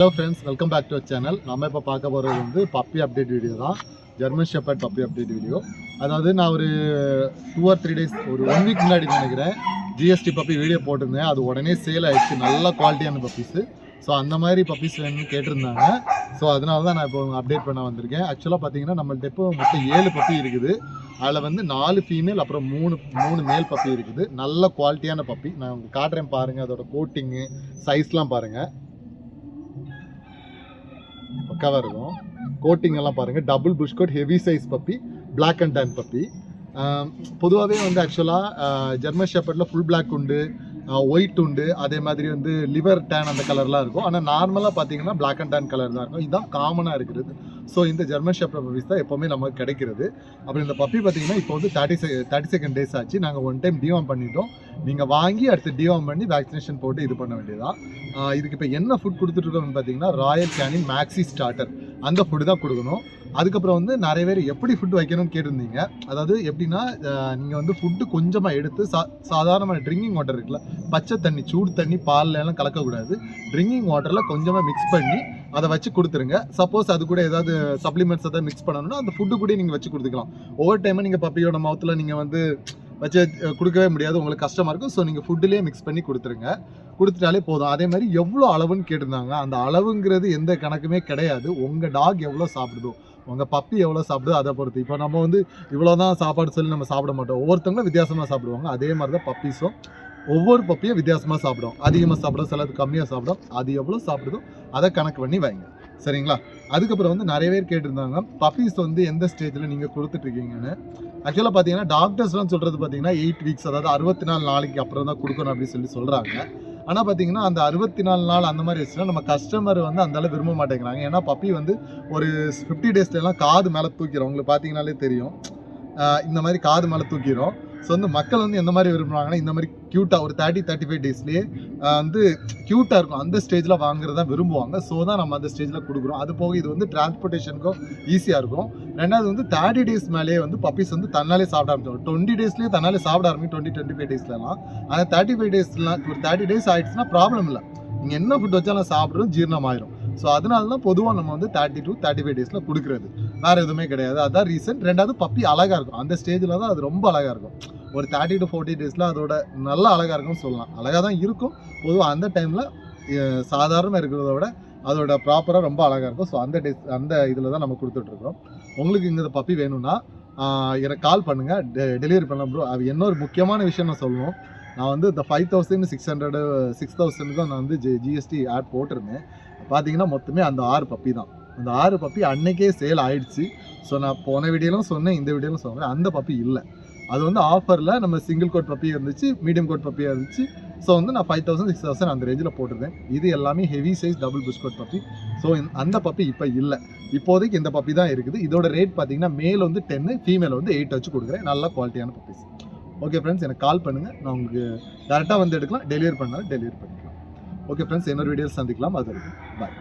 Hello friends, welcome back to our channel. நம்ம இப்போ பார்க்க போகிறது வந்து பப்பி அப்டேட் வீடியோ தான். German shepherd puppy update video. அதாவது நான் ஒரு 2 or 3 days ஒரு 1 week முன்னாடி நினைக்கிறேன் ஜிஎஸ்டி பப்பி வீடியோ போட்டிருந்தேன். அது உடனே சேல் ஆயிடுச்சு. நல்ல குவாலிட்டியான பப்பீஸு. ஸோ அந்த மாதிரி பப்பீஸ் வேணும்னு கேட்டிருந்தாங்க. ஸோ அதனால தான் நான் இப்போ அப்டேட் பண்ண வந்திருக்கேன். ஆக்சுவலாக பார்த்தீங்கன்னா நம்மள்ட்ட இப்போ மொத்தம் 7 பப்பி இருக்குது. அதில் வந்து 4 ஃபீமேல் அப்புறம் 3 மேல் பப்பி இருக்குது. நல்ல குவாலிட்டியான பப்பி. நான் உங்களுக்கு காட்டுறேன் பாருங்கள். அதோட கோட்டிங்கு சைஸ்லாம் பாருங்கள், பக்காவாக இருக்கும். கோட்டிங் எல்லாம் பாருங்கள். Double plush coat, heavy size puppy, black and tan puppy. பொதுவாகவே வந்து ஆக்சுவலாக ஜெர்மன் ஷெப்பர்டில் ஃபுல் பிளாக் உண்டு, ஒயிட் உண்டு, அதே மாதிரி வந்து லிவர் டேன் அந்த கலர்லாம் இருக்கும். ஆனால் நார்மலாக பார்த்தீங்கன்னா பிளாக் அண்ட் டேன் கலர் தான் இருக்கும். இதுதான் காமனாக இருக்கிறது. ஸோ இந்த ஜெர்மன் ஷெப்பர்ட் பப்பீஸ் தான் எப்போவுமே நமக்கு கிடைக்கிறது. அப்புறம் இந்த பப்பி பார்த்தீங்கன்னா இப்போ வந்து 32 days ஆச்சு. நாங்கள் ஒன் டைம் டிவார்ம் பண்ணிட்டோம். நீங்கள் வாங்கி அடுத்து டிவார்ம் பண்ணி வேக்சினேஷன் போட்டு இது பண்ண வேண்டியதான். இதுக்கு இப்போ என்ன ஃபுட் கொடுத்துட்ருக்கோம்னு பார்த்தீங்கன்னா ராயல் கேனின் மேக்ஸி ஸ்டார்டர் அந்த ஃபுட்டு தான் கொடுக்கணும். அதுக்கப்புறம் வந்து நிறைய பேர் எப்படி ஃபுட் வைக்கணும்னு கேட்டிருந்தீங்க. அதாவது எப்படின்னா நீங்கள் வந்து ஃபுட்டு கொஞ்சமாக எடுத்து சாதாரணமான ட்ரிங்கிங் வாட்டர் இருக்குல்ல, பச்சை தண்ணி, சூடு தண்ணி, பாலில் எல்லாம் கலக்கக்கூடாது. ட்ரிங்கிங் வாட்டரில் கொஞ்சமாக மிக்ஸ் பண்ணி அதை வச்சு கொடுத்துருங்க. சப்போஸ் அது கூட ஏதாவது சப்ளிமெண்ட்ஸ் எதாவது மிக்ஸ் பண்ணணும்னா அந்த ஃபுட்டு கூட நீங்கள் வச்சு கொடுத்துக்கலாம். ஒவ்வொரு டைமும் நீங்கள் பப்பியோட மவுத்தில் நீங்கள் வந்து வச்சு கொடுக்கவே முடியாது, உங்களுக்கு கஷ்டமாக இருக்கும். ஸோ நீங்கள் ஃபுட்டுலேயே மிக்ஸ் பண்ணி கொடுத்துட்டாலே போதும். அதே மாதிரி எவ்வளோ அளவுன்னு கேட்டிருந்தாங்க. அந்த அளவுங்கிறது எந்த கணக்குமே கிடையாது. உங்கள் டாக் எவ்வளோ சாப்பிடுதோ, உங்கள் பப்பி எவ்வளோ சாப்பிடுதோ அதை பொறுத்து. இப்போ நம்ம வந்து இவ்வளோ தான் சாப்பாடு சொல்லி நம்ம சாப்பிட மாட்டோம். ஒவ்வொருத்தவங்களும் வித்தியாசமாக சாப்பிடுவாங்க. அதே மாதிரி தான் பப்பீஸும் ஒவ்வொரு பப்பியும் வித்தியாசமாக சாப்பிடும். அதிகமாக சாப்பிடும், சிலது கம்மியாக சாப்பிடும். அது எவ்வளோ சாப்பிடுதோ அதை கணக்கு பண்ணி வைங்க, சரிங்களா? அதுக்கப்புறம் வந்து நிறைய பேர் கேட்டிருந்தாங்க பப்பீஸ் வந்து எந்த ஸ்டேஜில் நீங்கள் கொடுத்துட்ருக்கீங்கன்னு. ஆக்சுவலாக பார்த்தீங்கன்னா டாக்டர்ஸ்லாம் சொல்கிறது பார்த்தீங்கன்னா 8 weeks, அதாவது 64 நாளைக்கு அப்புறம் தான் கொடுக்கணும் அப்படின்னு சொல்கிறாங்க. ஆனால் பார்த்தீங்கன்னா அந்த 64 நாள் அந்த மாதிரி வச்சுன்னா நம்ம கஸ்டமர் வந்து அந்தளவு விரும்ப மாட்டேங்கிறாங்க. ஏன்னா பப்பி வந்து ஒரு 50 daysலாம் காது மேலே தூக்கிறோம். உங்களுக்கு பார்த்தீங்கன்னாலே தெரியும், இந்த மாதிரி காது மேலே தூக்கிறோம். ஸோ வந்து மக்கள் வந்து எந்த மாதிரி விரும்புகிறாங்கன்னா இந்த மாதிரி க்யூட்டாக ஒரு 30-35 daysலேயே வந்து க்யூட்டாக இருக்கும். அந்த ஸ்டேஜில் வாங்குறதா விரும்புவாங்க. ஸோ தான் நம்ம அந்த ஸ்டேஜில் கொடுக்குறோம். அது போக இது வந்து டிரான்ஸ்போர்ட்டேஷனுக்கும் ஈஸியாக இருக்கும். ரெண்டாவது வந்து 30 days மேலேயே வந்து பப்பீஸ் வந்து தன்னாலே சாப்பிட ஆரம்பிச்சிடும். 20 daysலேயே தன்னாலே சாப்பிட ஆரம்பிக்கும். 20-25 daysலாம். ஆனால் 35 daysலாம் ஒரு 30 days ஆகிடுச்சுன்னா ப்ராப்ளம் இல்லை. நீங்கள் என்ன ஃபுட் வச்சாலும் சாப்பிட்றோம், ஜீரணம் ஆயிரும். ஸோ அதனால தான் பொதுவாக நம்ம வந்து 30-35 daysல கொடுக்குறது. வேறு எதுவுமே கிடையாது. அதுதான் ரீசன். ரெண்டாவது பப்பி அழகாக இருக்கும். அந்த ஸ்டேஜில் தான் அது ரொம்ப அழகாக இருக்கும். ஒரு 30-40 daysல அதோட நல்லா அழகாக இருக்கும்னு சொல்லலாம். அழகாக தான் இருக்கும். பொதுவாக அந்த டைமில் சாதாரணமாக இருக்கிறத விட அதோட ப்ராப்பராக ரொம்ப அழகாக இருக்கும். ஸோ அந்த இதில் தான் நம்ம கொடுத்துட்ருக்கோம். உங்களுக்கு இந்த பப்பி வேணும்னா எனக்கு கால் பண்ணுங்கள், டெலிவரி பண்ணலாம் ப்ரோ. அது இன்னொரு முக்கியமான விஷயம் நான் சொல்லணும். நான் வந்து இந்த 5,600 6,000க்கும் நான் வந்து ஜிஎஸ்டி ஆட் போட்டிருந்தேன். பார்த்தீங்கன்னா மொத்தமே அந்த 6 பப்பி தான். அந்த 6 பப்பி அன்னைக்கே சேல் ஆயிடுச்சு. ஸோ நான் போன வீடியோலும் சொன்னேன், இந்த வீடியோலும் சொன்னேன், அந்த பப்பி இல்லை. அது வந்து ஆஃபரில் நம்ம சிங்கிள் கோட் பப்பி இருந்துச்சு, மீடியம் கோட் பப்பியாக இருந்துச்சு. ஸோ வந்து நான் 5,000 6,000 அந்த ரேஞ்சில் போட்டிருந்தேன். இது எல்லாமே heavy size double plush coat puppy. So அந்த பப்பி இப்போ இல்லை. இப்போதைக்கு இந்த பப்பி தான் இருக்குது. இதோட ரேட் பார்த்தீங்கன்னா மேல் வந்து 10, ஃபீமேல் வந்து 8 வச்சு கொடுக்குறேன். நல்ல குவாலிட்டியான பப்பீஸ். ஓகே ஃப்ரெண்ட்ஸ், எனக்கு கால் பண்ணுங்கள். நான் உங்களுக்கு டேரெக்டாக வந்து எடுக்கலாம், டெலிவரி பண்ணாலும் டெலிவரி பண்ணிக்கலாம். ஓகே ஃப்ரெண்ட்ஸ், இன்னொரு வீடியோவில் சந்திக்கலாம். அது வரைக்கும் பாய்.